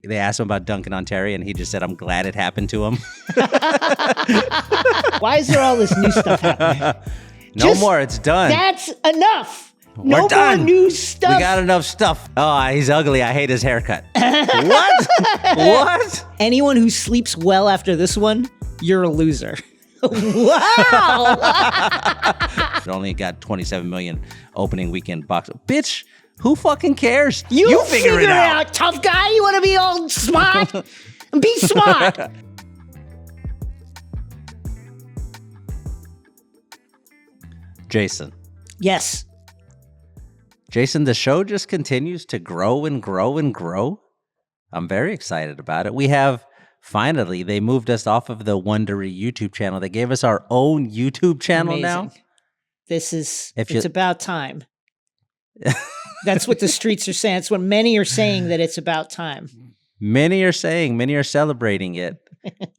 they asked him about dunking on Terry, and he just said, "I'm glad it happened to him." Why is there all this new stuff happening? No more. It's done. That's enough. We're done. More new stuff. We got enough stuff. Oh, he's ugly. I hate his haircut. What? What? Anyone who sleeps well after this one, you're a loser. Wow. It only got 27 million opening weekend box. Bitch, who fucking cares? You figure it out, tough guy. You want to be all smart? Be smart. Jason. Yes. Jason, the show just continues to grow and grow and grow. I'm very excited about it. We have, finally, they moved us off of the Wondery YouTube channel. They gave us our own YouTube channel now. It's about time. That's what the streets are saying. It's what many are saying, that it's about time. Many are celebrating it.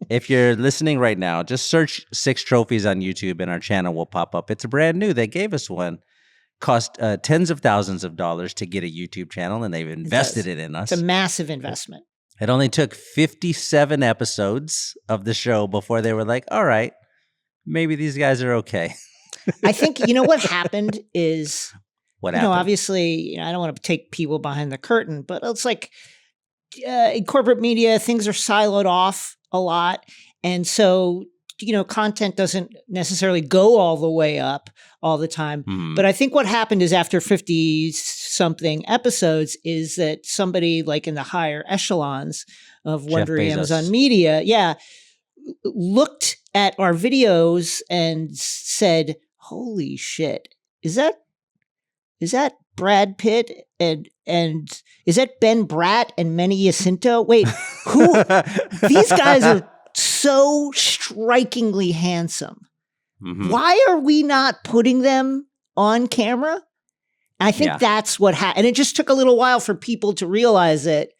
If you're listening right now, just search 6 Trophies on YouTube and our channel will pop up. It's brand new. They gave us one. Cost tens of thousands of dollars to get a YouTube channel, and they've invested it in us. It's a massive investment. It only took 57 episodes of the show before they were like, all right, maybe these guys are okay. I think, what happened is, what happened? Obviously, I don't want to take people behind the curtain, but it's like in corporate media, things are siloed off a lot. And so, content doesn't necessarily go all the way up all the time. Mm-hmm. But I think what happened is after 50-something episodes is that somebody like in the higher echelons of Wondery Amazon Media, looked at our videos and said, holy shit, is that Brad Pitt and is that Ben Bratt and Manny Jacinto? Wait, who? These guys are so strikingly handsome. Mm-hmm. Why are we not putting them on camera? I think that's what happened. And it just took a little while for people to realize that,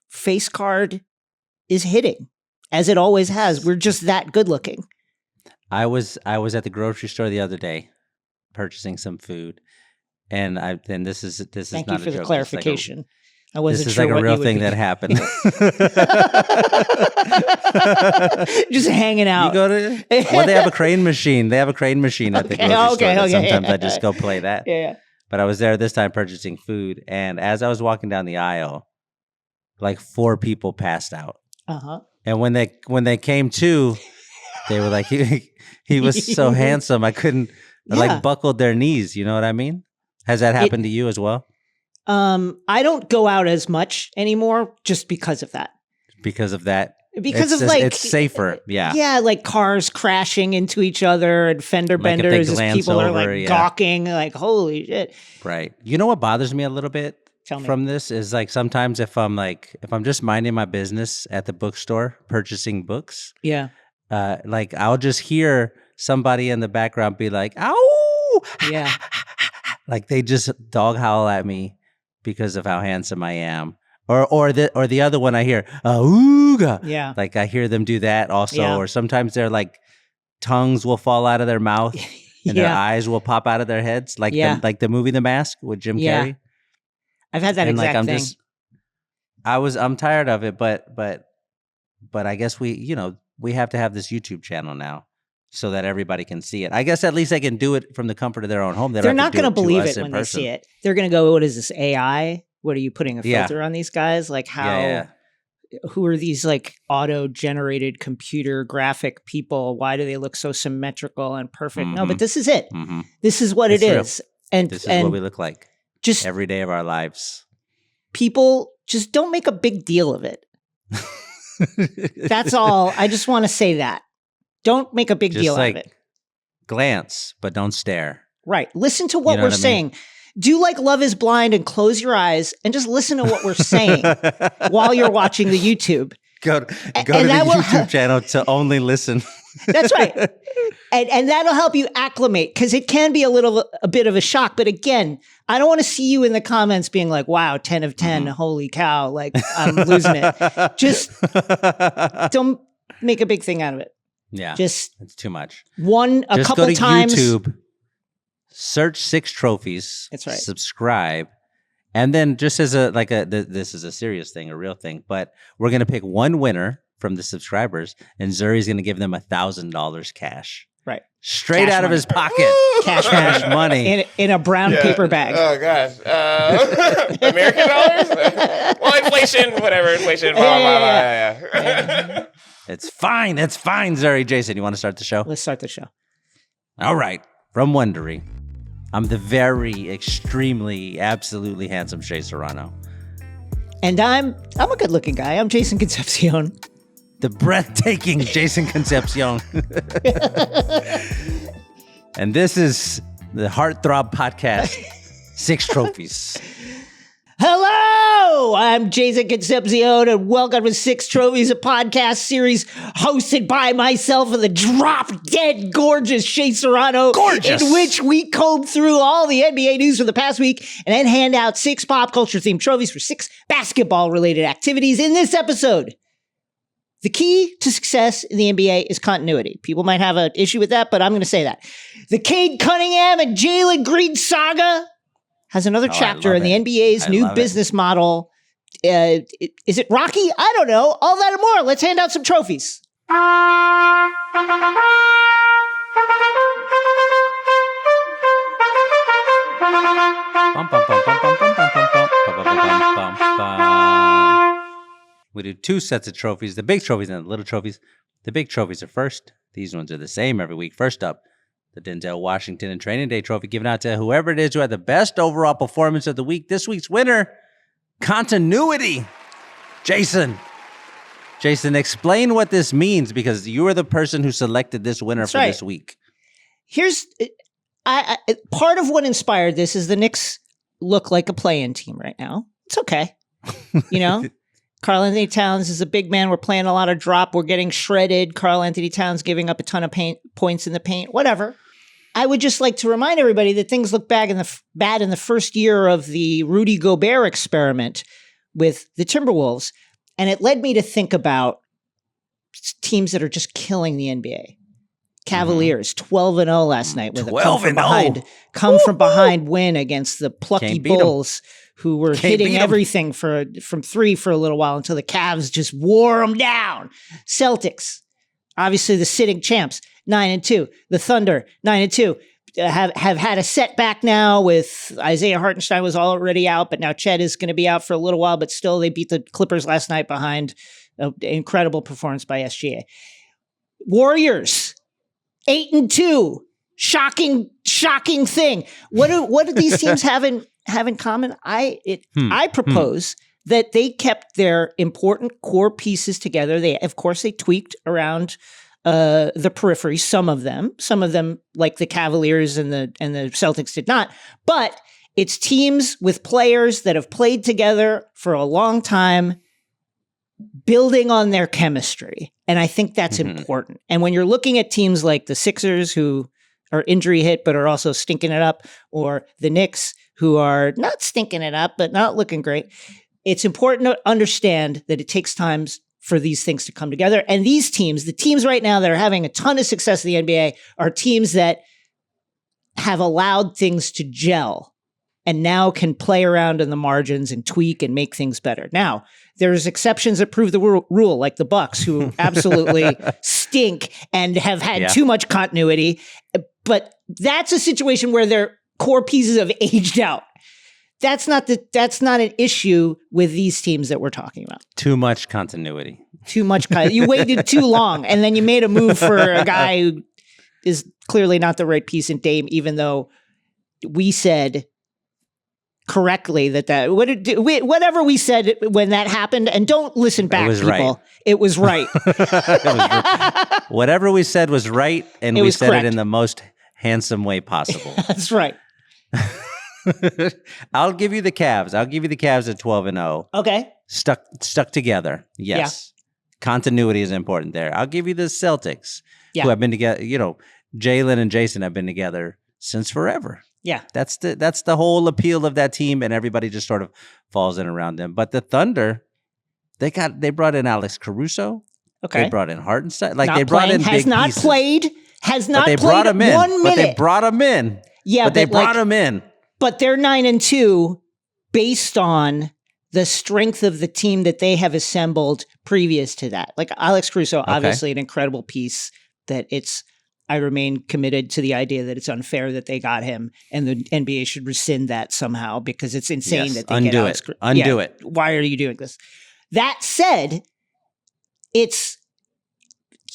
face card is hitting, as it always has. We're just that good looking. I was at the grocery store the other day purchasing some food, and this is Thank not a joke. Thank you for the clarification. I wasn't this is sure like a real thing that happened. Just hanging out. They have a crane machine. They have a crane machine at the grocery store. Sometimes I just go play that. Yeah. But I was there this time purchasing food, and as I was walking down the aisle, like 4 people passed out. Uh-huh. And when they came to, they were like, he was so handsome. I couldn't like buckled their knees. You know what I mean? Has that happened to you as well? I don't go out as much anymore just because of that. Because of that? Because it's safer. Yeah. Yeah, like cars crashing into each other and fender benders as people are like gawking, like, holy shit. Right. You know what bothers me a little bit from this is like sometimes if I'm just minding my business at the bookstore purchasing books. Yeah. Like I'll just hear somebody in the background be like, ow. Yeah. Like they just dog howl at me because of how handsome I am. Or the other one I hear, ooga. Yeah. Like I hear them do that also. Or sometimes they're like tongues will fall out of their mouth and their eyes will pop out of their heads. Like the movie The Mask with Jim Carrey. I've had that exact thing. I'm tired of it, but I guess we have to have this YouTube channel now so that everybody can see it. I guess at least they can do it from the comfort of their own home. They're not going to believe it when they see it. They're going to go, what is this, AI? What are you putting a filter on these guys? Like how, who are these like auto-generated computer graphic people? Why do they look so symmetrical and perfect? Mm-hmm. No, but this is it. Mm-hmm. This is what it is. And this is what we look like just every day of our lives. People just don't make a big deal of it. That's all. I just want to say that. Don't make a big deal out of it. Glance, but don't stare. Right. Listen to what we're saying. Do like Love is Blind and close your eyes and just listen to what we're saying while you're watching the YouTube. Go to the YouTube channel to only listen. That's right. And that'll help you acclimate because it can be a bit of a shock. But again, I don't want to see you in the comments being like, wow, 10 of 10, holy cow, like I'm losing it. Just don't make a big thing out of it. Yeah. Just it's too much. A couple times. YouTube, search 6 Trophies. That's right. Subscribe. And then just as this is a serious thing, a real thing, but we're going to pick one winner from the subscribers, and Zuri's going to give them $1,000 cash. Right. Straight Cash out of money. his pocket. Cash money. In a brown paper bag. Oh, gosh. American dollars? Well, inflation, whatever. Inflation. Yeah. It's fine. It's fine, Zuri. Jason, you want to start the show? Let's start the show. All right. From Wondery, I'm the very, extremely, absolutely handsome Shea Serrano. And I'm a good-looking guy. I'm Jason Concepcion. The breathtaking Jason Concepcion. And this is the Heartthrob Podcast, 6 Trophies. Hello, I'm Jason Concepcion, and welcome to 6 Trophies, a podcast series hosted by myself and the drop-dead gorgeous Shea Serrano. Gorgeous! In which we comb through all the NBA news for the past week and then hand out 6 pop culture-themed trophies for 6 basketball-related activities. In this episode, the key to success in the NBA is continuity. People might have an issue with that, but I'm going to say that. The Cade Cunningham and Jalen Green saga has another chapter in the NBA's new business model. Is it rocky? I don't know. All that and more. Let's hand out some trophies. We do 2 sets of trophies, the big trophies and the little trophies. The big trophies are first. These ones are the same every week. First up, the Denzel Washington and Training Day Trophy given out to whoever it is who had the best overall performance of the week. This week's winner, continuity. Jason, explain what this means, because you are the person who selected this winner for this week. Here's part of what inspired this is the Knicks look like a play-in team right now. It's okay. You know? Karl Anthony Towns is a big man. We're playing a lot of drop. We're getting shredded. Karl Anthony Towns giving up a ton of points in the paint, whatever. I would just like to remind everybody that things look bad in the first year of the Rudy Gobert experiment with the Timberwolves. And it led me to think about teams that are just killing the NBA. Cavaliers, 12-0 last night with a come from behind win against the plucky Bulls, who were hitting everything from 3 for a little while until the Cavs just wore them down. Celtics, obviously the sitting champs, 9-2. The Thunder, 9-2. Have had a setback now with Isaiah Hartenstein was already out, but now Chet is going to be out for a little while, but still they beat the Clippers last night behind an incredible performance by SGA. Warriors, 8-2. Shocking thing. What do these teams have in common? I propose that they kept their important core pieces together. They tweaked around the periphery. Some of them, like the Cavaliers and the Celtics, did not. But it's teams with players that have played together for a long time, building on their chemistry. And I think that's important. And when you're looking at teams like the Sixers, who are injury hit but are also stinking it up, or the Knicks, who are not stinking it up but not looking great, it's important to understand that it takes time for these things to come together. And these teams, the teams right now that are having a ton of success in the NBA, are teams that have allowed things to gel and now can play around in the margins and tweak and make things better. Now, there's exceptions that prove the rule, like the Bucks, who absolutely stink and have had too much continuity. But that's a situation where their core pieces have aged out. That's not an issue with these teams that we're talking about. Too much continuity. You waited too long, and then you made a move for a guy who is clearly not the right piece in Dame, even though we said correctly whatever we said when that happened, and don't listen back, people. Right. It was right. Whatever we said was right, and we said it in the most handsome way possible. That's right. I'll give you the Cavs. At 12-0. Okay. Stuck together. Yes. Yeah. Continuity is important there. I'll give you the Celtics, who have been together. You know, Jalen and Jason have been together since forever. Yeah. That's the whole appeal of that team, and everybody just sort of falls in around them. But the Thunder, they brought in Alex Caruso. Okay. They brought in Hartenstein. Like, they brought in big pieces. Has not played 1 minute. But they brought him in. Yeah, but they brought him in. But they're 9-2 based on the strength of the team that they have assembled previous to that. Like Alex Caruso, obviously an incredible piece that I remain committed to the idea that it's unfair that they got him and the NBA should rescind that somehow because it's insane that they get Alex Caruso. Undo it. Why are you doing this? That said, it's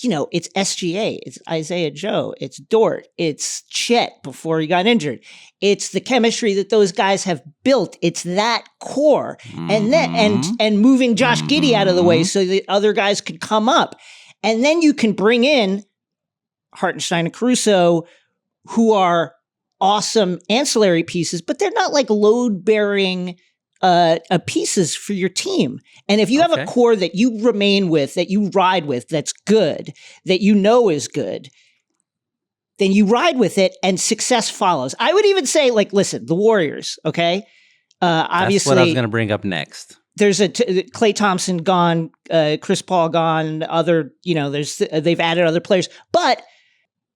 SGA, it's Isaiah Joe, it's Dort, it's Chet before he got injured. It's the chemistry that those guys have built. It's that core. And then and moving Josh Giddey out of the way so that other guys could come up. And then you can bring in Hartenstein and Caruso, who are awesome ancillary pieces, but they're not like load-bearing pieces for your team. And if you have a core that you remain with, that you ride with, that's good, that you know is good, then you ride with it and success follows. I would even say, like, listen, the Warriors, okay? Obviously, that's what I was going to bring up next. There's Klay Thompson gone, Chris Paul gone, they've added other players, but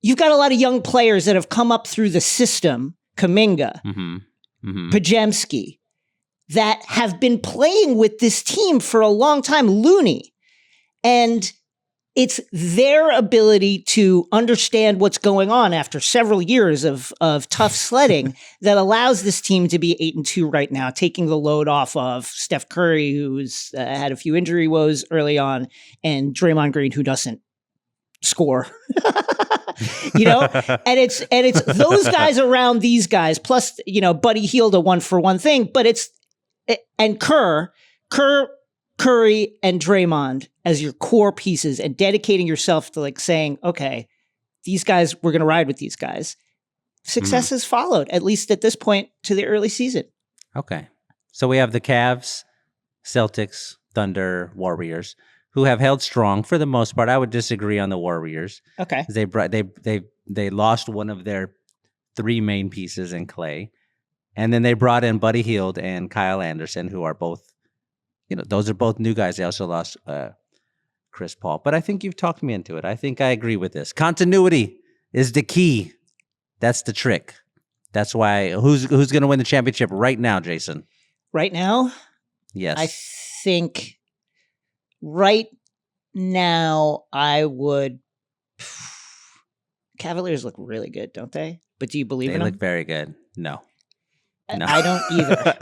you've got a lot of young players that have come up through the system, Kuminga, Podziemski, that have been playing with this team for a long time, Looney. And it's their ability to understand what's going on after several years of tough sledding that allows this team to be 8-2 right now, taking the load off of Steph Curry, who's had a few injury woes early on, and Draymond Green, who doesn't score. And it's those guys around these guys, plus, Buddy Hield a 1-for-1 thing, but and Kerr, Curry, and Draymond as your core pieces and dedicating yourself to like saying, okay, these guys, we're going to ride with these guys. Success has followed, at least at this point, to the early season. Okay. So we have the Cavs, Celtics, Thunder, Warriors, who have held strong for the most part. I would disagree on the Warriors. Okay. They lost one of their three main pieces in Klay. And then they brought in Buddy Hield and Kyle Anderson, who are both, those are both new guys. They also lost Chris Paul. But I think you've talked me into it. I think I agree with this. Continuity is the key. That's the trick. That's why. Who's going to win the championship right now, Jason? Right now? Yes. I think right now I would. Cavaliers look really good, don't they? But do you believe in them? They look very good. No. I don't either.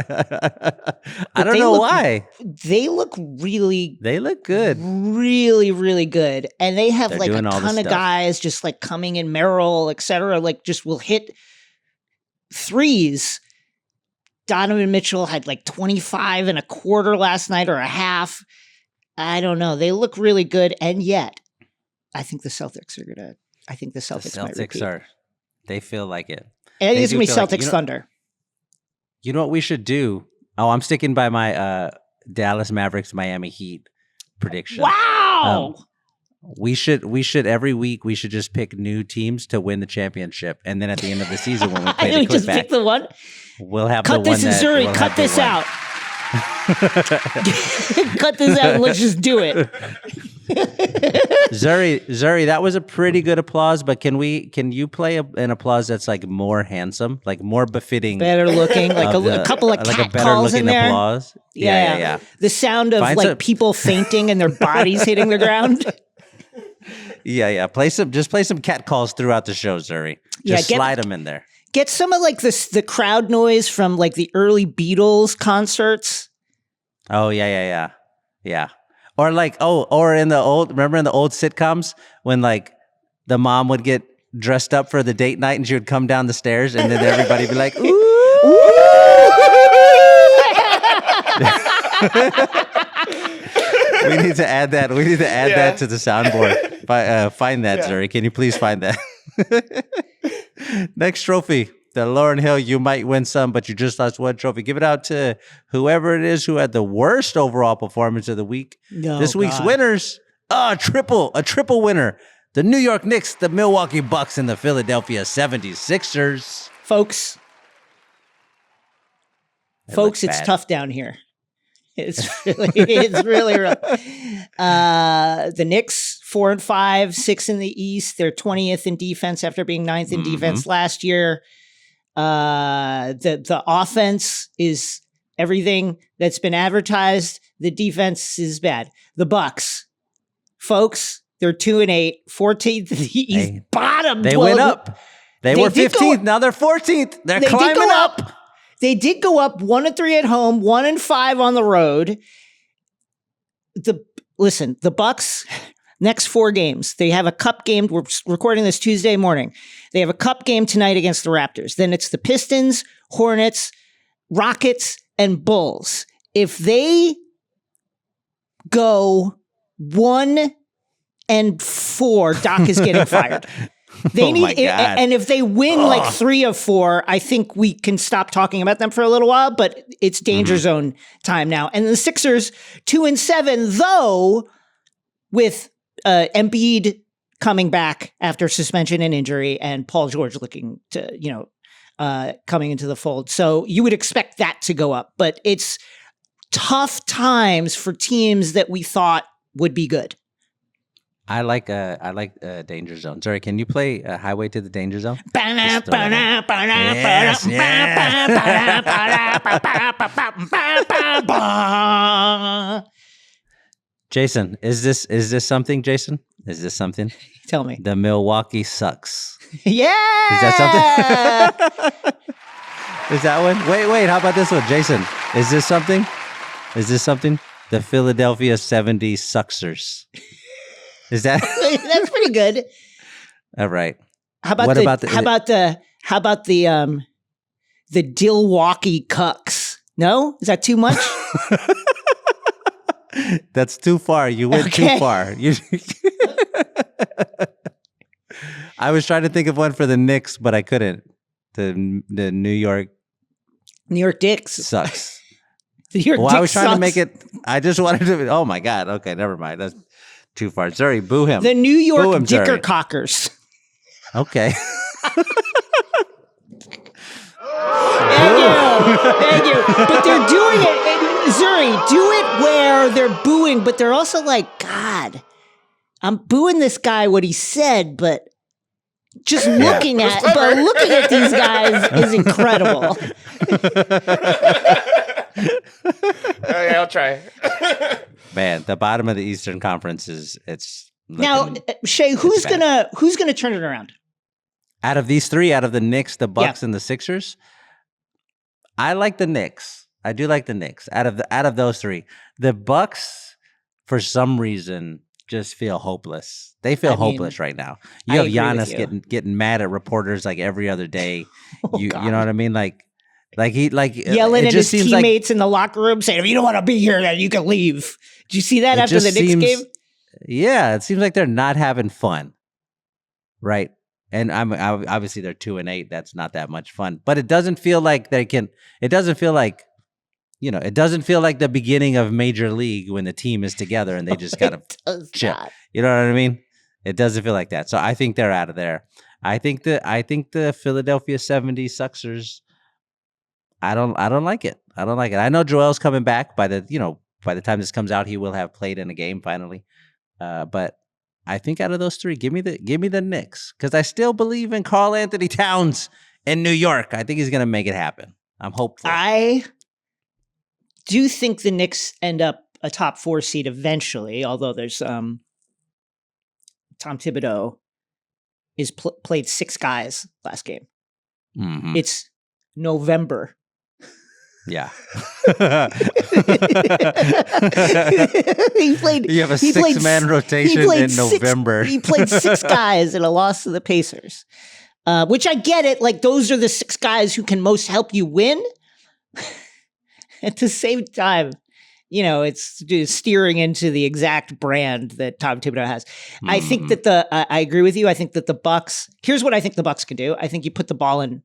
I don't know why. They look really... They look good. Really, really good. And they have like a ton of stuff. guys just like coming in, Merrill, et cetera, like just will hit threes. Donovan Mitchell had like 25 and a quarter last night or a half. I don't know. They look really good. And yet, I think the Celtics are going to... I think the Celtics might repeat. They feel like it. And I think it's going to be Celtics Thunder. You know what we should do? Oh, I'm sticking by my Dallas Mavericks Miami Heat prediction. Wow! We should every week we should just pick new teams to win the championship, and then at the end of the season when we play the just pick the one. We'll have cut the this one. Missouri. We'll cut this out. Cut this out and let's just do it. Zuri, that was a pretty good applause, but can you play an applause that's like more handsome, like more befitting, better looking, like a couple of like cat a better calls in looking there? Applause? Yeah. The sound of people fainting and their bodies hitting the ground. Yeah. Play some cat calls throughout the show, Zuri. Slide them in there. Get some of like the crowd noise from like the early Beatles concerts. Oh yeah. Or in the old sitcoms when like the mom would get dressed up for the date night and she would come down the stairs and then everybody would be like, ooh. We need to add that. That to the soundboard. Find that, Zuri. Can you please find that? Next trophy. The Lauryn Hill, you might win some, but you just lost one trophy. Give it out to whoever it is who had the worst overall performance of the week. This week's winners, a triple winner. The New York Knicks, the Milwaukee Bucks, and the Philadelphia 76ers. Folks, it's tough down here. It's really rough. The Knicks, 4-5, 6th in the East. They're 20th in defense after being 9th in defense last year. The offense is everything that's been advertised. The defense is bad. The Bucks, folks, they're 2-8, 14th in the East, bottom. They went up. They were 15th. Now they're 14th. They're climbing up. They did go up 1-3 at home, 1-5 on the road. The Bucks, next 4 games. They have a cup game. We're recording this Tuesday morning. They have a cup game tonight against the Raptors. Then it's the Pistons, Hornets, Rockets, and Bulls. If they go 1-4, Doc is getting fired. They need, and if they win like 3 of 4, I think we can stop talking about them for a little while, but it's danger zone time now. And the Sixers 2-7, though, with Embiid coming back after suspension and injury and Paul George looking to, coming into the fold. So you would expect that to go up, but it's tough times for teams that we thought would be good. I like Danger Zone. Sorry, can you play Highway to the Danger Zone? Jason, is this something, Jason? Is this something? Tell me. The Milwaukee sucks. Yeah. Is that something? Is that one? Wait, how about this one, Jason? Is this something? The Philadelphia 70 Suxers. Is that? That's pretty good. All right. How about the Dilwaukee Cucks? No? Is that too much? That's too far. You went too far. I was trying to think of one for the Knicks, but I couldn't. The New York Dicks sucks. I was trying to make it. I just wanted to. Oh my God. Okay, never mind. That's too far. Sorry, boo him. The New York Dickercockers. Okay. Thank you. But they're doing it. Zuri, do it where they're booing, but they're also like, God, I'm booing this guy what he said, but just looking at these guys is incredible. Okay, I'll try. Man, the bottom of the Eastern Conference it's now, Shea, who's gonna turn it around? Out of these 3, out of the Knicks, the Bucks, and the Sixers, I like the Knicks. I do like the Knicks. Out of those 3, the Bucks, for some reason, just feel hopeless. They feel hopeless right now. You have Giannis getting mad at reporters like every other day. You know what I mean? Like yelling at his teammates in the locker room, saying, "If you don't want to be here, then you can leave." Did you see that after the Knicks game? Yeah, it seems like they're not having fun, right? And obviously they're 2-8. That's not that much fun, but it doesn't feel like they can. It doesn't feel like, it doesn't feel like the beginning of Major League when the team is together and they just gotta chill. You know what I mean? It doesn't feel like that. So I think they're out of there. I think the Philadelphia 70 Suxers. I don't like it. I don't like it. I know Joel's coming back by the time this comes out, he will have played in a game finally. But I think out of those 3, give me the Knicks, because I still believe in Karl Anthony Towns in New York. I think he's gonna make it happen. I'm hopeful. I do think the Knicks end up a top 4 seed eventually, although there's Tom Thibodeau is played 6 guys last game. Mm-hmm. It's November. Yeah. He played. You have a 6-man rotation in November. He played 6 guys in a loss to the Pacers, which I get it. Like, those are the 6 guys who can most help you win. At the same time, it's steering into the exact brand that Tom Thibodeau has. Mm-hmm. I think that I agree with you. I think that the Bucks. Here's what I think the Bucks can do. I think you put the ball in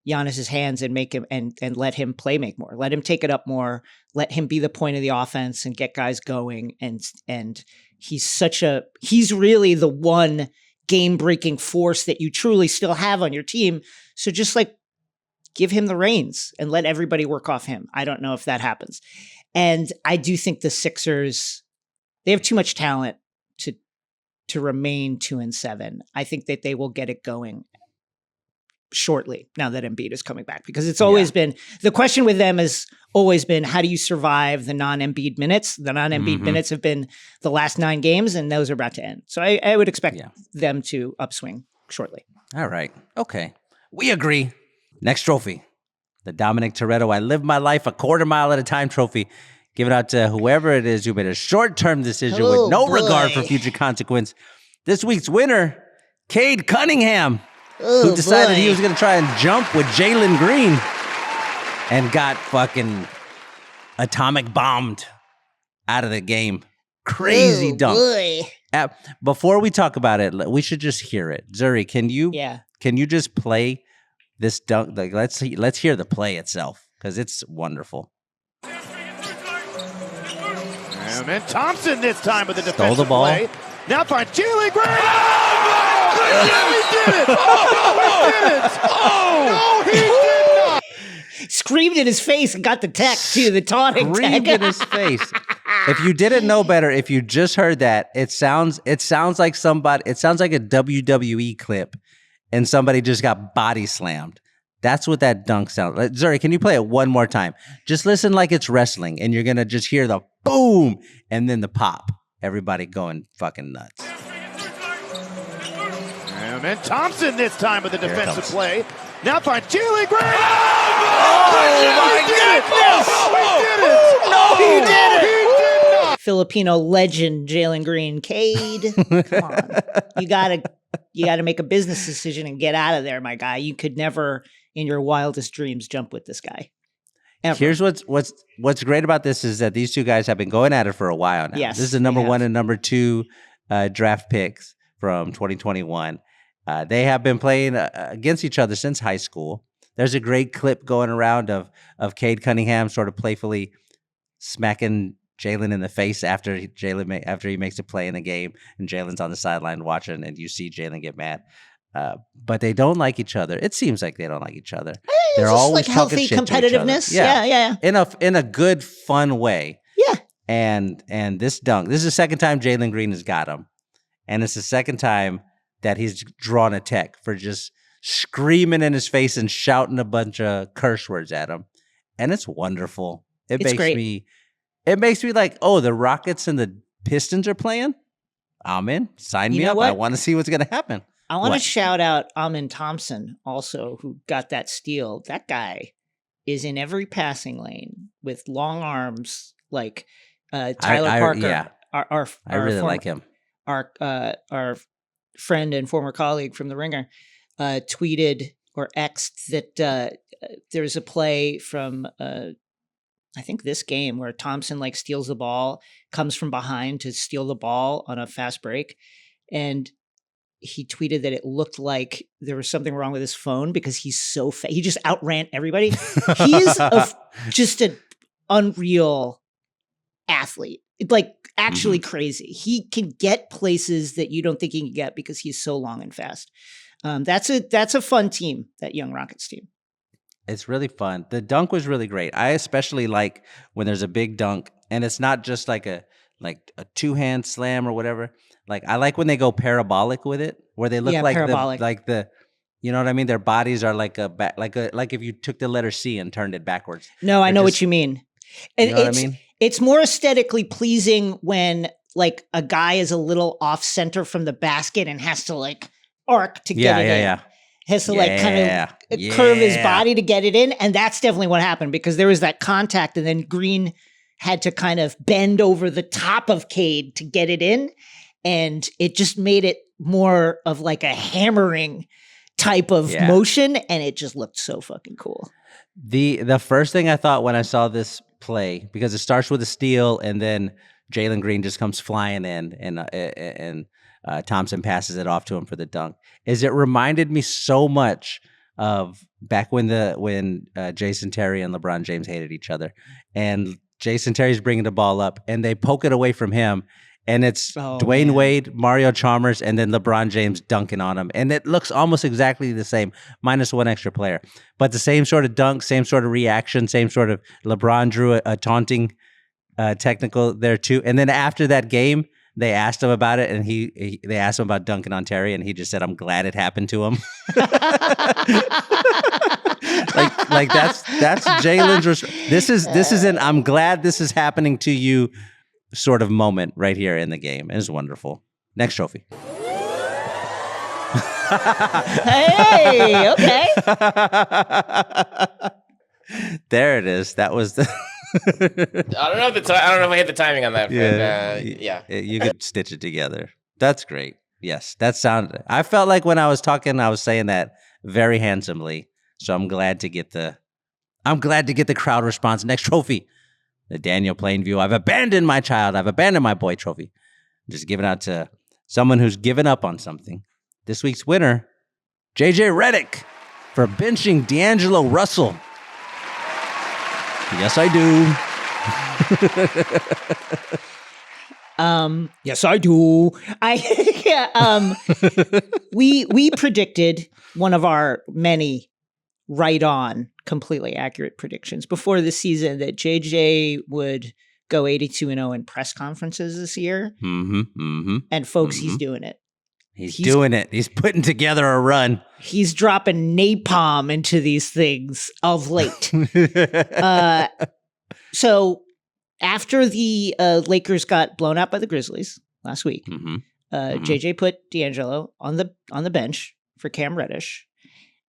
Giannis's hands and make him and let him make more. Let him take it up more. Let him be the point of the offense and get guys going. And he's really the one game-breaking force that you truly still have on your team. So just give him the reins and let everybody work off him. I don't know if that happens. And I do think the Sixers, they have too much talent to remain 2-7. I think that they will get it going shortly now that Embiid is coming back, because it's always been the question with them has always been, how do you survive the non-Embiid minutes? The non-Embiid minutes have been the last 9 games, and those are about to end. So I would expect them to upswing shortly. All right. Okay. We agree. Next trophy, the Dominic Toretto I Live My Life a Quarter Mile at a Time trophy. Give it out to whoever it is who made a short-term decision with no regard for future consequence. This week's winner, Cade Cunningham, who decided he was going to try and jump with Jalen Green and got fucking atomic bombed out of the game. Crazy dunk. Before we talk about it, we should just hear it. Zuri, can you just play this dunk? Like, let's hear the play itself, because it's wonderful. And then Thompson this time with the defensive Stole the ball. play. Now finds Jalen Green. Oh, my God. He did it. Oh, he did it. Oh, no, he did not. Screamed in his face and got the tech too, the taunting Screamed tech. in his face. If you didn't know better, if you just heard that, it sounds like a WWE clip and somebody just got body slammed. That's what that dunk sounds like. Zuri, can you play it one more time? Just listen like it's wrestling, and you're going to just hear the boom and then the pop. Everybody going fucking nuts. And then Thompson this time with the defensive play. Now finds Jalen Green. Oh, my goodness. He did it. Filipino legend Jalen Green. Cade, come on. You gotta make a business decision and get out of there, my guy. You could never in your wildest dreams jump with this guy. Ever. Here's what's great about this is that these two guys have been going at it for a while now. Yes, this is the number 1 and number 2 draft picks from 2021. They have been playing against each other since high school. There's a great clip going around of Cade Cunningham sort of playfully smacking Jalen in the face after he makes a play in the game, and Jalen's on the sideline watching, and you see Jalen get mad. But they don't like each other. It seems like they don't like each other. They're just always like talking healthy shit to each other. competitiveness. Yeah. In a good, fun way. Yeah. And this dunk, this is the second time Jalen Green has got him, and it's the second time that he's drawn a tech for just screaming in his face and shouting a bunch of curse words at him, and it's wonderful. It makes me like, oh, the Rockets and the Pistons are playing. I'm in. Sign me up. What? I want to see what's going to happen. I want to shout out Amin Thompson also, who got that steal. That guy is in every passing lane with long arms, like Tyler Parker. Yeah. I really like him. Our friend and former colleague from The Ringer tweeted or X'd that there's a play from I think this game where Thompson like steals the ball, comes from behind to steal the ball on a fast break, and he tweeted that it looked like there was something wrong with his phone because he's so fast. He just outran everybody. He is just an unreal athlete. Like actually crazy. He can get places that you don't think he can get because he's so long and fast. That's a fun team, that young Rockets team. It's really fun. The dunk was really great. I especially like when there's a big dunk and it's not just like a two-hand slam or whatever. Like I like when they go parabolic with it, where they look like the you know what I mean? Their bodies are like like if you took the letter C and turned it backwards. No, I know what you mean. And you know what I mean? It's more aesthetically pleasing when like a guy is a little off center from the basket and has to like arc to get it in. Yeah. Has to like kind of curve his body to get it in. And that's definitely what happened, because there was that contact and then Green had to kind of bend over the top of Cade to get it in. And it just made it more of like a hammering type of motion. And it just looked so fucking cool. The first thing I thought when I saw this play, because it starts with a steal and then Jalen Green just comes flying in and Thompson passes it off to him for the dunk, is it reminded me so much of back when Jason Terry and LeBron James hated each other, and Jason Terry's bringing the ball up and they poke it away from him, and it's Dwayne Wade, Mario Chalmers, and then LeBron James dunking on him, and it looks almost exactly the same, minus one extra player, but the same sort of dunk, same sort of reaction, same sort of LeBron drew a taunting technical there too, and then after that game, they asked him about it, and they asked him about dunking on Terry, and he just said, "I'm glad it happened to him." like that's Jalen's. This is an "I'm glad this is happening to you" sort of moment right here in the game. It is wonderful. Next trophy. Hey, okay. There it is. That was the. I don't know if I hit the timing on that. Yeah, you could stitch it together. That's great. Yes, that sounded. I felt like when I was talking, I was saying that very handsomely. So I'm glad to get the crowd response. Next trophy, the Daniel Plainview. I've abandoned my child. I've abandoned my boy trophy. Just giving out to someone who's given up on something. This week's winner, JJ Redick, for benching D'Angelo Russell. Yes, I do. Yes, I do. We predicted one of our many right on, completely accurate predictions before the season that JJ would go 82-0 in press conferences this year. And folks, he's doing it. He's doing it. He's putting together a run. He's dropping napalm into these things of late. So after the Lakers got blown out by the Grizzlies last week, JJ put D'Angelo on the bench for Cam Reddish.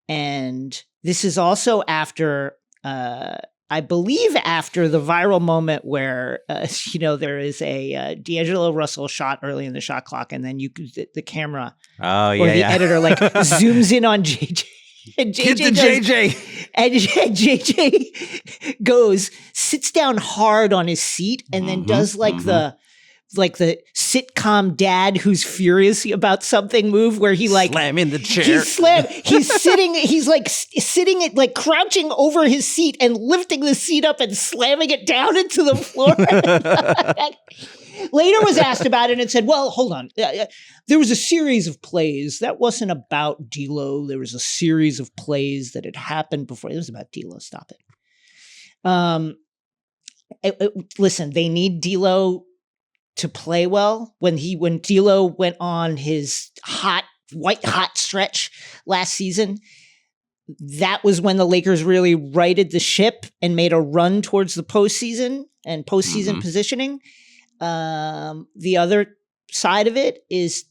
And this is also after, I believe, after the viral moment where, there is a D'Angelo Russell shot early in the shot clock, and then the camera editor zooms in on JJ. And JJ sits down hard on his seat, and then does the sitcom dad who's furious about something move where he slamming the chair. He's sitting crouching over his seat and lifting the seat up and slamming it down into the floor. Later was asked about it and said, well, hold on. There was a series of plays. That wasn't about D'Lo. There was a series of plays that had happened before. It was about D'Lo. Stop it. Listen, they need D'Lo to play well. When D'Lo went on his white hot stretch last season, that was when the Lakers really righted the ship and made a run towards the postseason and postseason positioning. The other side of it is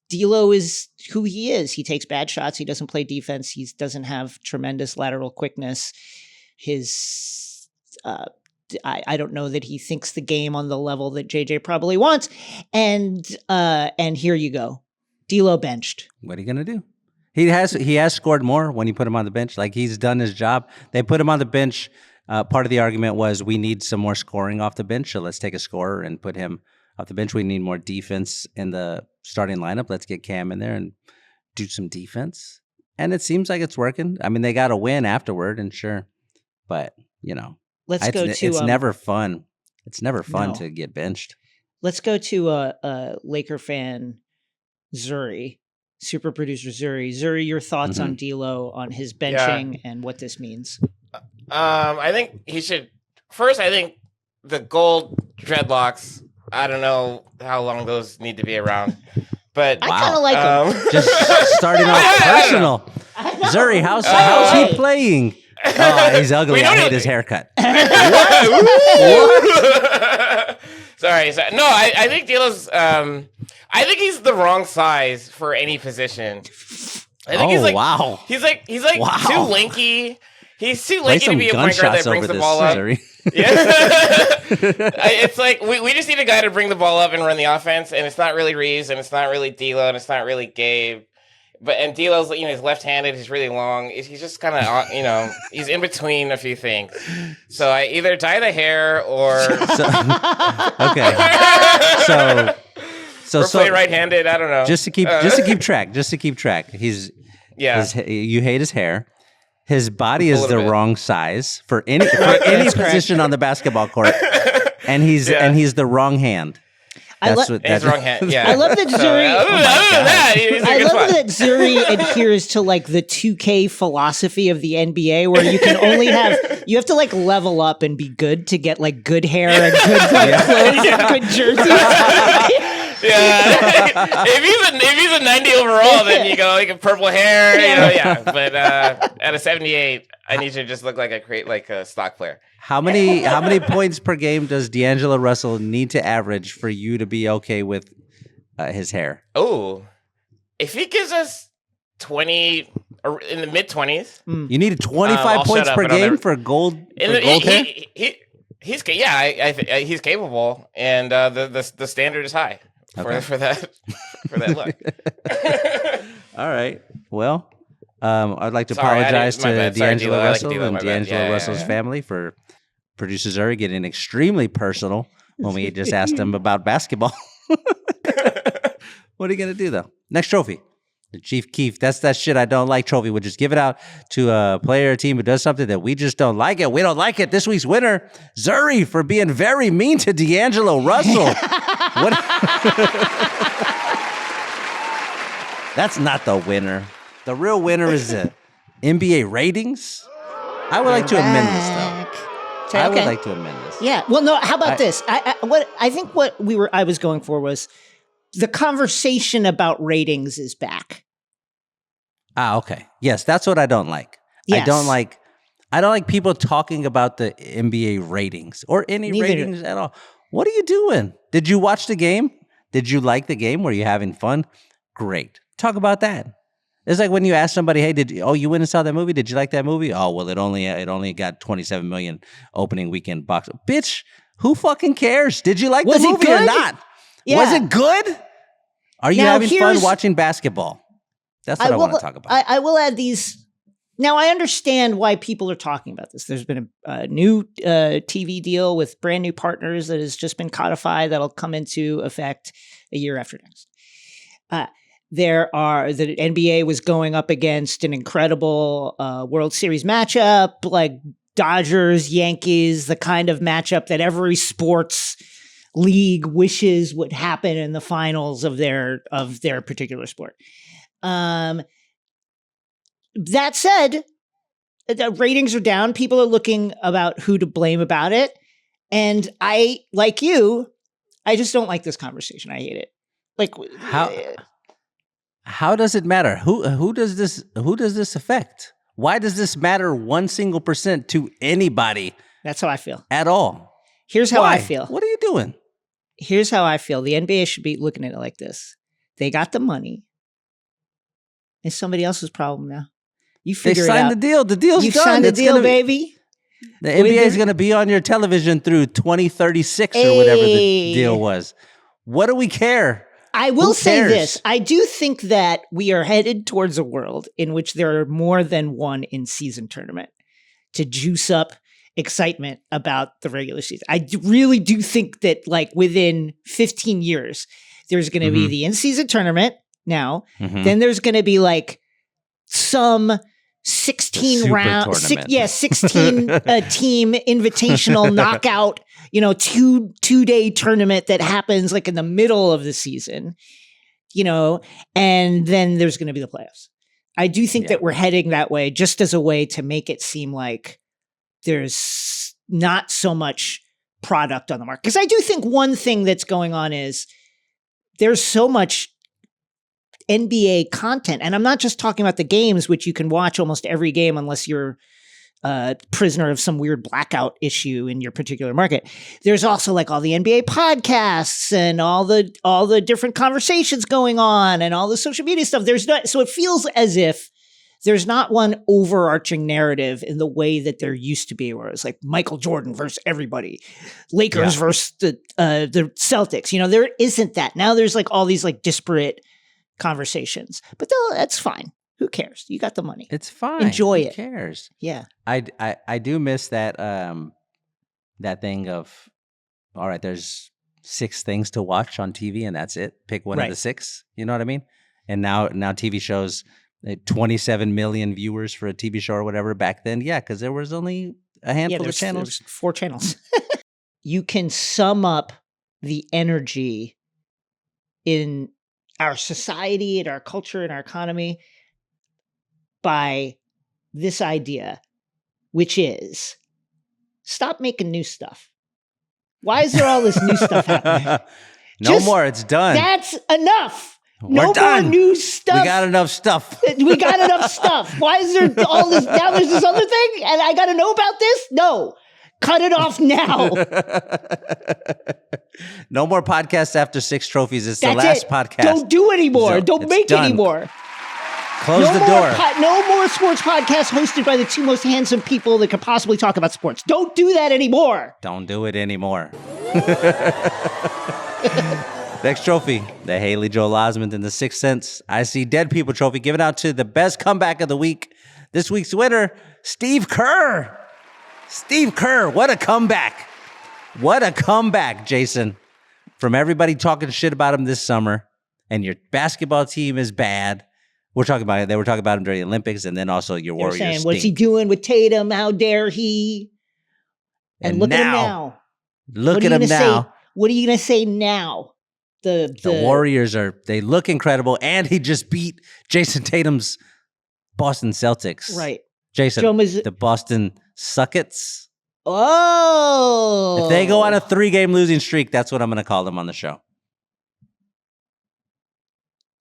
D'Lo is who he is. He takes bad shots. He doesn't play defense. He doesn't have tremendous lateral quickness. I don't know that he thinks the game on the level that JJ probably wants. And here you go. D'Lo benched. What are you going to do? He has scored more when you put him on the bench. Like, he's done his job. They put him on the bench. Part of the argument was we need some more scoring off the bench. So let's take a scorer and put him off the bench. We need more defense in the starting lineup. Let's get Cam in there and do some defense. And it seems like it's working. I mean, they got a win afterward, and sure. But, it's never fun. It's never fun to get benched. Let's go to a Laker fan, Zuri, super producer Zuri. Zuri, your thoughts on D'Lo, on his benching and what this means? I think he should. First, I think the gold dreadlocks. I don't know how long those need to be around, but I kind of like them. Just starting off personal. Zuri, how's he playing? Oh, he's ugly. I hate his haircut. Sorry. No, I think D'Lo's. I think he's the wrong size for any position. I think he's wow. He's like too lanky. He's too lanky to be a point guard that brings the ball up. It's like we just need a guy to bring the ball up and run the offense, and it's not really Reeves, and it's not really D'Lo, and it's not really Gabe. And D'Lo's, he's left-handed. He's really long. He's just kind of, he's in between a few things. So I either dye the hair or So play right-handed. I don't know. Just to keep track. You hate his hair. His body is the wrong size for any position on the basketball court, and he's the wrong hand. I That's lo- what. His That's wrong hand. Yeah. I love that Zuri. Other than that, he's a I good love spot. that Zuri adheres to like the 2K philosophy of the NBA, where you can only you have to like level up and be good to get like good hair and good like, clothes and good jerseys. Yeah. if he's a 90 overall, then you go like a purple hair. Yeah. But at a 78, I need you to just look like a stock player. How many points per game does D'Angelo Russell need to average for you to be okay with his hair? Oh, if he gives us 20 or in the mid 20s, You need 25 points per game for gold hair? He's he's capable, and the standard is high for that look. All right. Well, I'd like to Sorry, apologize my to bad. Sorry, D'Angelo D'Lo. I like Russell D'Lo, and my bad. D'Angelo Yeah, Russell's family for producer Zuri getting extremely personal when we just asked him about basketball. What are you going to do, though? Next trophy. The Chief Keef. That's that shit I don't like trophy. We'll just give it out to a player or team who does something that we just don't like it. We don't like it. This week's winner, Zuri, for being very mean to D'Angelo Russell. What? That's not the winner. The real winner is the NBA ratings. I would like to amend this, though. I would like to amend this. Yeah. Well, no. How about this? I think what I was going for was the conversation about ratings is back. Okay. Yes, that's what I don't like. Yes. I don't like people talking about the NBA ratings or any ratings at all. What are you doing? Did you watch the game? Did you like the game? Were you having fun? Great. Talk about that. It's like when you ask somebody, "Hey, you went and saw that movie? Did you like that movie?" "Oh, well, it only got 27 million opening weekend box." Bitch, who fucking cares? Did you like the movie or not? Yeah. Was it good? Are you having fun watching basketball? That's what I want to talk about. I will add these. Now, I understand why people are talking about this. There's been a new TV deal with brand new partners that has just been codified that'll come into effect a year after next. The NBA was going up against an incredible World Series matchup, like Dodgers, Yankees, the kind of matchup that every sports league wishes would happen in the finals of their particular sport. That said, the ratings are down. People are looking about who to blame about it. And I, like you, I just don't like this conversation. I hate it. Like how does it matter? Who does this affect? Why does this matter 1% to anybody? That's how I feel. At all. Here's how I feel. What are you doing? Here's how I feel. The NBA should be looking at it like this. They got the money. It's somebody else's problem now. You figure it out. They signed the deal. The deal's you done. Signed the deal, baby. The NBA is going to be on your television through 2036 or whatever the deal was. What do we care? I will say this. I do think that we are headed towards a world in which there are more than one in-season tournament to juice up excitement about the regular season. I really do think that like within 15 years, there's going to be the in-season tournament now. Then there's going to be like some 16 round, 16 team invitational knockout, two-day tournament that happens like in the middle of the season, and then there's going to be the playoffs. I do think that we're heading that way just as a way to make it seem like there's not so much product on the market. Because I do think one thing that's going on is there's so much NBA content. And I'm not just talking about the games, which you can watch almost every game unless you're a prisoner of some weird blackout issue in your particular market. There's also like all the NBA podcasts and all the different conversations going on and all the social media stuff. So it feels as if there's not one overarching narrative in the way that there used to be, where it's like Michael Jordan versus everybody, Lakers versus the Celtics. There isn't that. Now there's like all these like disparate conversations, but that's fine. Who cares? You got the money. It's fine. Enjoy it. Who cares? Yeah. I do miss that that thing of, all right, there's 6 things to watch on TV and that's it. Pick one of the 6. You know what I mean? And now TV shows 27 million viewers for a TV show or whatever. Back then, because there was only a handful of channels. There's 4 channels. You can sum up the energy in our society, in our culture, in our economy by this idea, which is stop making new stuff. Why is there all this new stuff happening? No more. It's done. That's enough. We're done. More new stuff. We got enough stuff. We got enough stuff. Why is there all this? Now there's this other thing, and I got to know about this? No. Cut it off now. No more podcasts after 6 trophies. It's That's the last it. podcast. Don't do anymore. So Don't it's make done. anymore. Close the door. No more sports podcasts hosted by the 2 most handsome people that could possibly talk about sports. Don't do that anymore. Don't do it anymore. Next trophy, the Haley Joel Osment in the 6th Sense I See Dead People trophy, given out to the best comeback of the week. This week's winner, Steve Kerr. Steve Kerr, what a comeback. What a comeback, Jason. From everybody talking shit about him this summer, and your basketball team is bad. They were talking about him during the Olympics, and then also your Warriors saying, stink. what's he doing with Tatum? How dare he? And look at him now. Look at him now. What are you going to say now? The Warriors they look incredible, and he just beat Jason Tatum's Boston Celtics. Right. Jason, the Boston Suckets. Oh. If they go on a 3-game losing streak, that's what I'm going to call them on the show.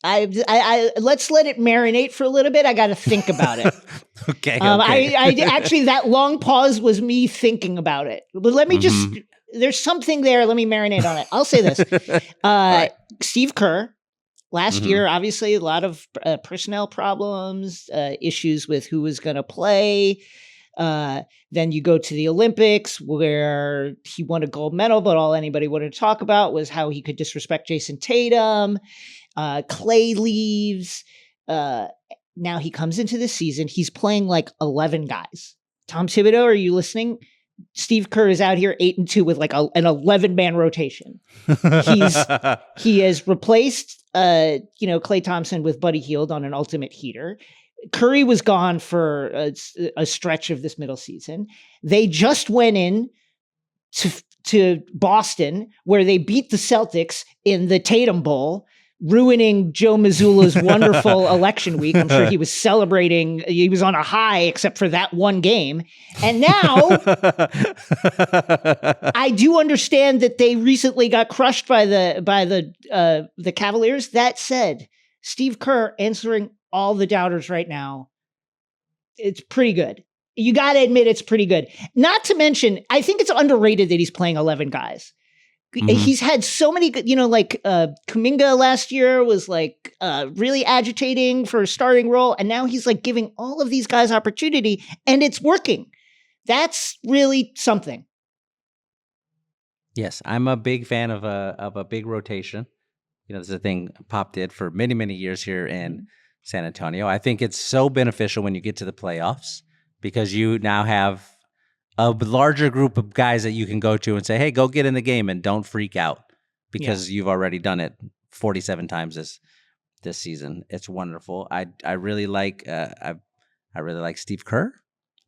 I let's let it marinate for a little bit. I got to think about it. Okay. I actually, that long pause was me thinking about it. But let me just, there's something there. Let me marinate on it. I'll say this. Right. Steve Kerr, last year, obviously a lot of personnel problems, issues with who was going to play. Then you go to the Olympics where he won a gold medal, but all anybody wanted to talk about was how he could disrespect Jason Tatum. Clay leaves. Now he comes into the season. He's playing like 11 guys. Tom Thibodeau, are you listening? Steve Kerr is out here 8-2 with like an 11-man rotation. He has replaced, Klay Thompson with Buddy Hield on an ultimate heater. Curry was gone for a stretch of this middle season. They just went in to Boston where they beat the Celtics in the Tatum Bowl, ruining Joe Mazzulla's wonderful election week. I'm sure he was celebrating. He was on a high except for that one game. And now I do understand that they recently got crushed by the Cavaliers. That said, Steve Kerr answering all the doubters right now. It's pretty good. You got to admit it's pretty good. Not to mention, I think it's underrated that he's playing 11 guys. He's had so many, Kuminga last year was like really agitating for a starting role. And now he's like giving all of these guys opportunity and it's working. That's really something. Yes, I'm a big fan of a big rotation. This is a thing Pop did for many, many years here in San Antonio. I think it's so beneficial when you get to the playoffs because you now have a larger group of guys that you can go to and say, hey, go get in the game and don't freak out because you've already done it 47 times this season. It's wonderful. I really like I really like Steve Kerr.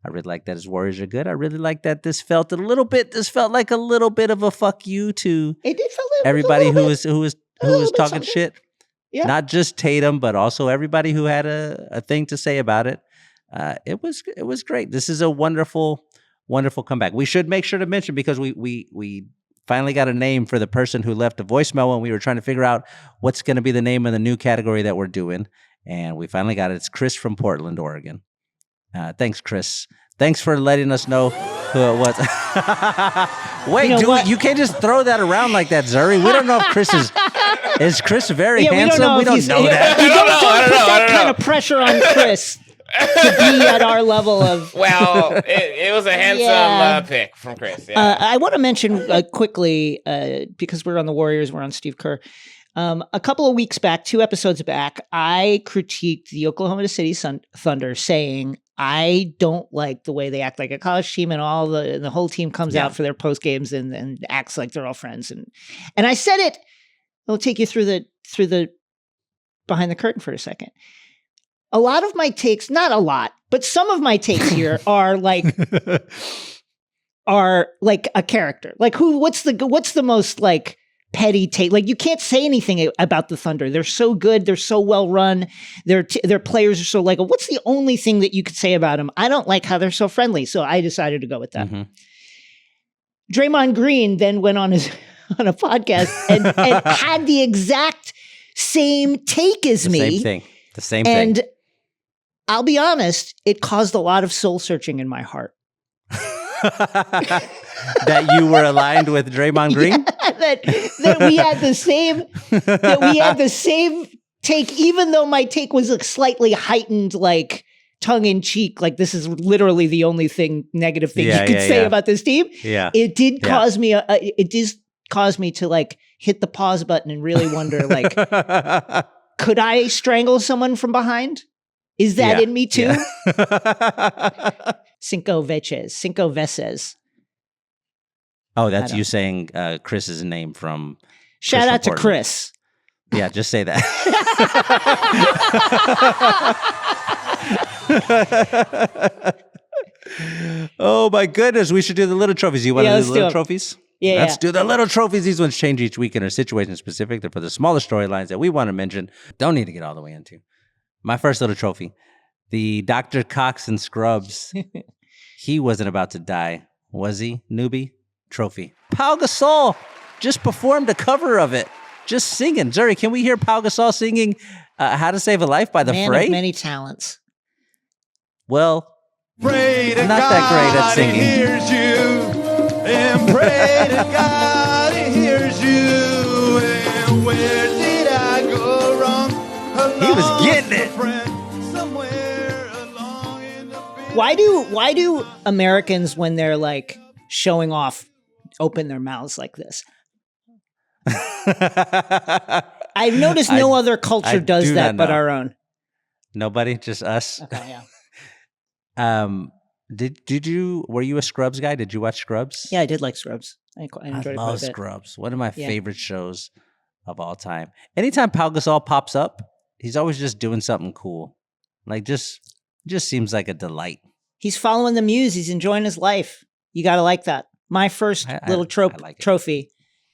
I really like that his Warriors are good. I really like that this felt like a little bit of a fuck you to everybody who was talking shit. Yeah. Not just Tatum, but also everybody who had a thing to say about it. It was great. This is a wonderful comeback. We should make sure to mention because we finally got a name for the person who left a voicemail when we were trying to figure out what's going to be the name of the new category that we're doing. And we finally got it. It's Chris from Portland, Oregon. Thanks, Chris. Thanks for letting us know who it was. Wait, you can't just throw that around like that, Zuri. We don't know if Chris is Chris very handsome? We don't know that. Don't put that kind of pressure on Chris. To be at our level of it was a handsome pick from Chris. Yeah. I want to mention quickly because we're on the Warriors, we're on Steve Kerr. A couple of weeks back, 2 episodes back, I critiqued the Oklahoma City Thunder, saying I don't like the way they act like a college team, and the whole team comes out for their post games and acts like they're all friends. And I said it. I'll take you through the behind the curtain for a second. A lot of my takes, not a lot, but some of my takes here are like a character. Like what's the most like petty take. Like, you can't say anything about the Thunder. They're so good. They're so well run. Their players are so likable. What's the only thing that you could say about them? I don't like how they're so friendly. So I decided to go with that. Mm-hmm. Draymond Green then went on a podcast and had the exact same take as me. Same thing. The same thing. And I'll be honest, it caused a lot of soul searching in my heart. That you were aligned with Draymond Green? Yeah, that we had the same take, even though my take was like slightly heightened, like tongue in cheek, like this is literally the only negative thing you could say about this team. Yeah. It did cause me to like hit the pause button and really wonder, like, could I strangle someone from behind? Is that in me too? Yeah. Cinco veces. Oh, that's you saying Chris's name from. Shout out to Chris. Yeah, just say that. Oh my goodness, we should do the little trophies. You want to do the little trophies? Yeah. Let's do the little trophies. These ones change each week and are situation specific. They're for the smaller storylines that we want to mention. Don't need to get all the way into. My first little trophy, the Dr. Cox and Scrubs. He wasn't about to die, was he, newbie? Trophy. Pau Gasol just performed a cover of it, just singing. Zuri, can we hear Pau Gasol singing How to Save a Life by The Man Fray? of many talents. Well, Pray to not God that great at singing. He hears you, and pray to God He hears you. And where did I go wrong? He was getting it. Why do Americans, when they're like showing off, open their mouths like this? I've noticed no other culture does that but our own. Nobody, just us. Okay, yeah. Were you a Scrubs guy? Did you watch Scrubs? Yeah, I did like Scrubs. I enjoyed it love quite a bit. Scrubs. One of my favorite shows of all time. Anytime Pau Gasol pops up, he's always just doing something cool. Like just seems like a delight. He's following the muse. He's enjoying his life. You got to like that. My first little trophy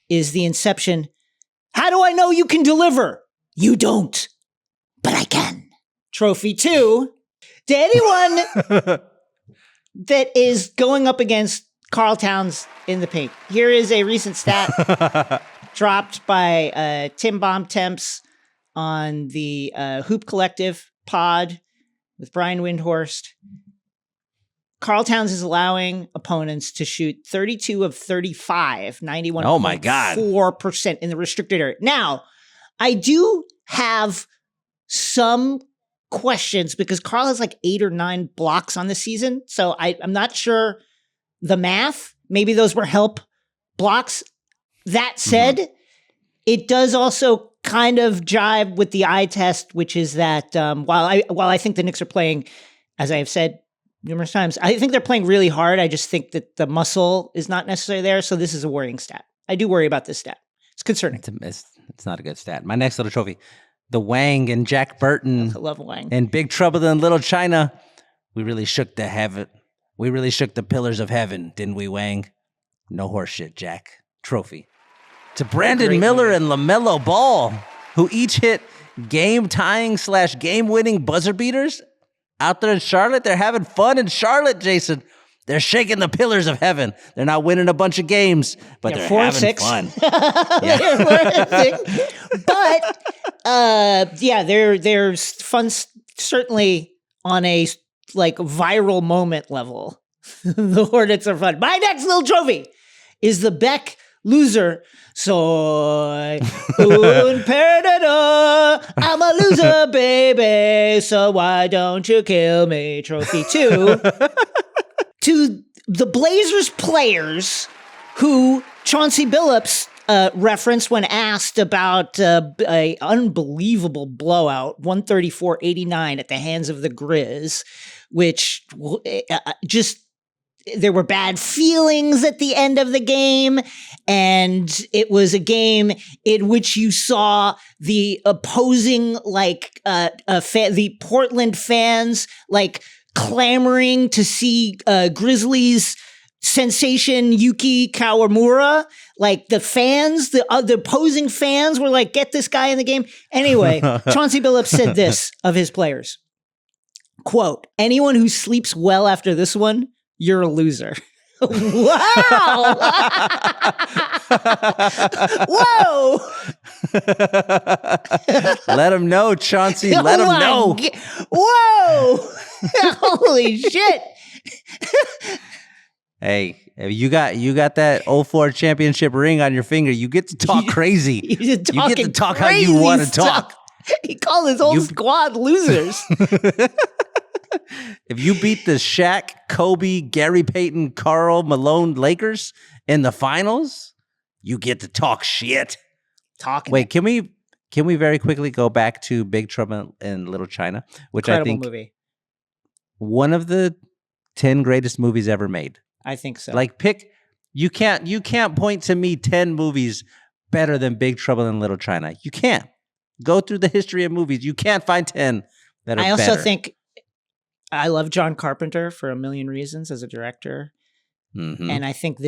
is the Inception. How do I know you can deliver? You don't, but I can. Trophy 2. To anyone that is going up against Karl Towns in the paint, here is a recent stat dropped by Tim Bomb Temps on the Hoop Collective pod with Brian Windhorst. Karl Towns is allowing opponents to shoot 32 of 35, 91.4% oh my God. in the restricted area. Now, I do have some questions because Karl has like 8 or 9 blocks on the season. So I'm not sure the math. Maybe those were help blocks. That said, it does also kind of jive with the eye test, which is that while I think the Knicks are playing, as I have said numerous times, I think they're playing really hard. I just think that the muscle is not necessarily there. So this is a worrying stat. I do worry about this stat. It's concerning. It's not a good stat. My next little trophy, the Wang and Jack Burton. I love Wang. And Big Trouble in Little China. We really shook the pillars of heaven, didn't we, Wang? No horseshit, Jack. Trophy. To Brandon Miller and LaMelo Ball, who each hit game-tying / game-winning buzzer beaters out there in Charlotte. They're having fun in Charlotte, Jason. They're shaking the pillars of heaven. They're not winning a bunch of games, but they're having fun. But there's fun, certainly on a like viral moment level. The Hornets are fun. My next little trophy is the Beck loser. Soy un perdedor. I'm a loser, baby. So why don't you kill me? Trophy 2. To the Blazers players who Chauncey Billups referenced when asked about a unbelievable blowout, 134-89 at the hands of the Grizz, which just there were bad feelings at the end of the game, and it was a game in which you saw the opposing the Portland fans clamoring to see Grizzlies sensation Yuki Kawamura, like the fans, the opposing fans were like, get this guy in the game. Anyway, Chauncey Billups said this of his players, quote, anyone who sleeps well after this one, you're a loser. Wow. Whoa. Let him know, Chauncey. Let him know. Whoa. Holy shit. Hey, if you got that 04 championship ring on your finger, you get to talk crazy. You get to talk how you want to talk. He called his whole squad losers. If you beat the Shaq, Kobe, Gary Payton, Karl Malone Lakers in the finals, you get to talk shit. Wait, can we very quickly go back to Big Trouble in Little China, which Incredible I think movie. One of the 10 greatest movies ever made. I think so. Like you can't point to me 10 movies better than Big Trouble in Little China. You can't. Go through the history of movies. You can't find 10 that are better. I also think I love John Carpenter for a million reasons as a director. Mm-hmm. And I think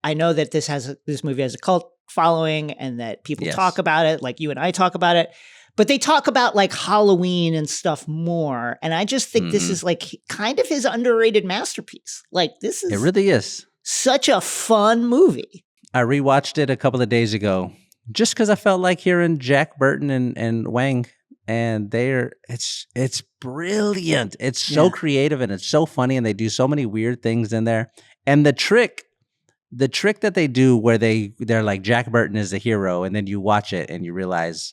I know that this movie has a cult following and that people talk about it, like you and I talk about it, but they talk about like Halloween and stuff more. And I just think this is like kind of his underrated masterpiece. Like it really is such a fun movie. I rewatched it a couple of days ago just because I felt like hearing Jack Burton and Wang. And it's brilliant. It's so creative and it's so funny, and they do so many weird things in there. And the trick that they do where they're like Jack Burton is the hero, and then you watch it and you realize,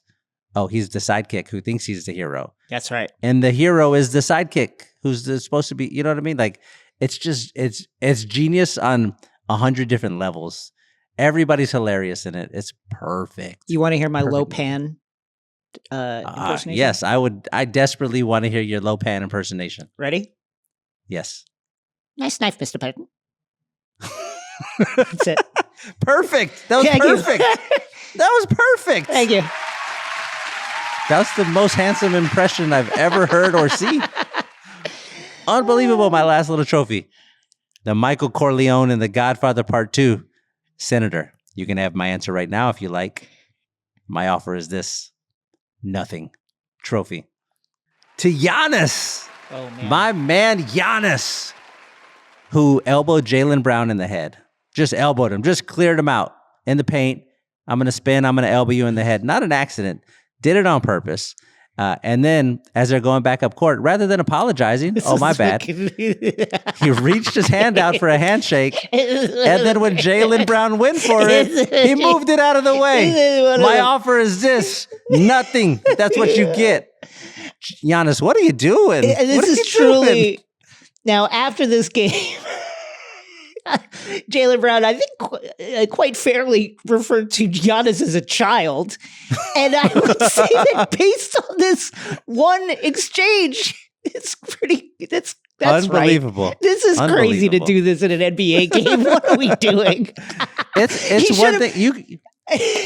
oh, he's the sidekick who thinks he's the hero. That's right. And the hero is the sidekick who's supposed to be, you know what I mean? Like it's just it's genius on 100 different levels. Everybody's hilarious in it. It's perfect. You want to hear my low pan? Impersonation? Yes, I would. I desperately want to hear your Lopan impersonation. Ready? Yes. Nice knife, Mr. Patton. That's it. Perfect. That was perfect. That was perfect. Thank you. That was the most handsome impression I've ever heard or seen. Unbelievable, my last little trophy. The Michael Corleone in The Godfather Part 2. Senator, you can have my answer right now if you like. My offer is this. Nothing. Trophy. To Giannis. Oh, man. My man Giannis, who elbowed Jaylen Brown in the head. Just elbowed him. Just cleared him out in the paint. I'm going to spin. I'm going to elbow you in the head. Not an accident. Did it on purpose. And then as they're going back up court, rather than apologizing, my bad, he reached his hand out for a handshake. And then when Jaylen Brown went for it, he moved it out of the way. My offer is this. Nothing. That's what you get. Giannis, what are you doing? This is truly... Now, after this game... Jaylen Brown, I think, quite fairly referred to Giannis as a child. And I would say that based on this one exchange, it's that's unbelievable. Right. This is crazy to do this in an NBA game. What are we doing? It's one thing.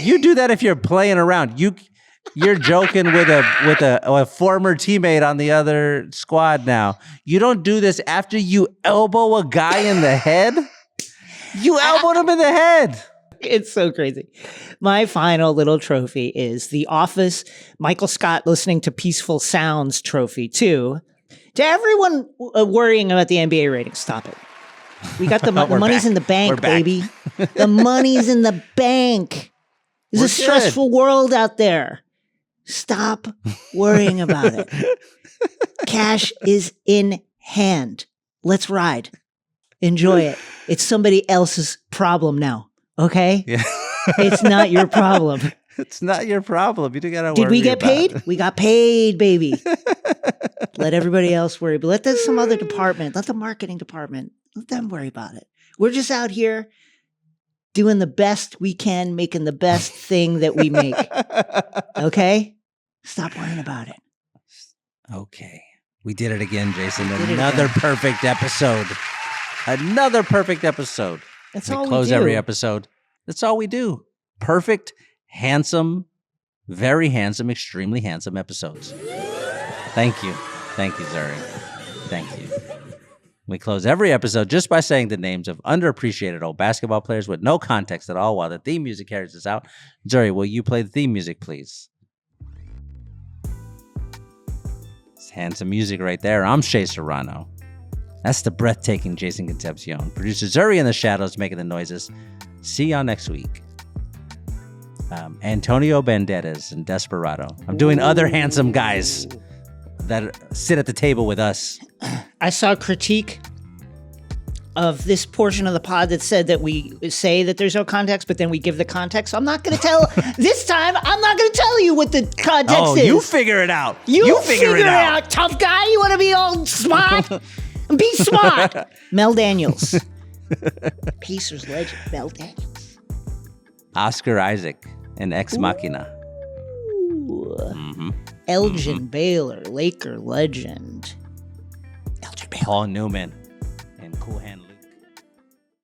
You do that if you're playing around. You're joking with a former teammate on the other squad now. You don't do this after you elbow a guy in the head. You elbowed him in the head. It's so crazy. My final little trophy is the Office Michael Scott listening to Peaceful Sounds trophy, too. To everyone worrying about the NBA ratings, stop it. We got the money's back. in the bank, baby. The money's in the bank. It's a stressful world out there. Stop worrying about it. Cash is in hand. Let's ride. Enjoy it. It's somebody else's problem now. Okay? Yeah. It's not your problem. It's not your problem. You don't gotta worry. Did we get about paid? it. We got paid, baby. Let everybody else worry. But let some other department, let the marketing department, let them worry about it. We're just out here doing the best we can, making the best thing that we make. Okay? Stop worrying about it. Okay. We did it again, Jason. Another perfect episode. Another perfect episode. That's we all close we do. every episode. That's all we do. Perfect, handsome, very handsome, extremely handsome episodes. Thank you. Thank you, Zuri. Thank you. We close every episode just by saying the names of underappreciated old basketball players with no context at all while the theme music carries us out. Zuri, will you play the theme music, please? It's handsome music right there. I'm Shea Serrano. That's the breathtaking Jason Concepcion. Producer Zuri in the shadows making the noises. See y'all next week. Antonio Banderas and Desperado. I'm doing other handsome guys that sit at the table with us. I saw a critique of this portion of the pod that said that we say that there's no context, but then we give the context. So I'm not going to tell this time. I'm not going to tell you what the context is. You figure it out. You figure it out, tough guy. You want to be all smart? Be smart. Mel Daniels. Pacers legend, Mel Daniels. Oscar Isaac and Ex Machina. Elgin Baylor, Laker legend. Elgin Baylor. Paul Newman and Cool Hand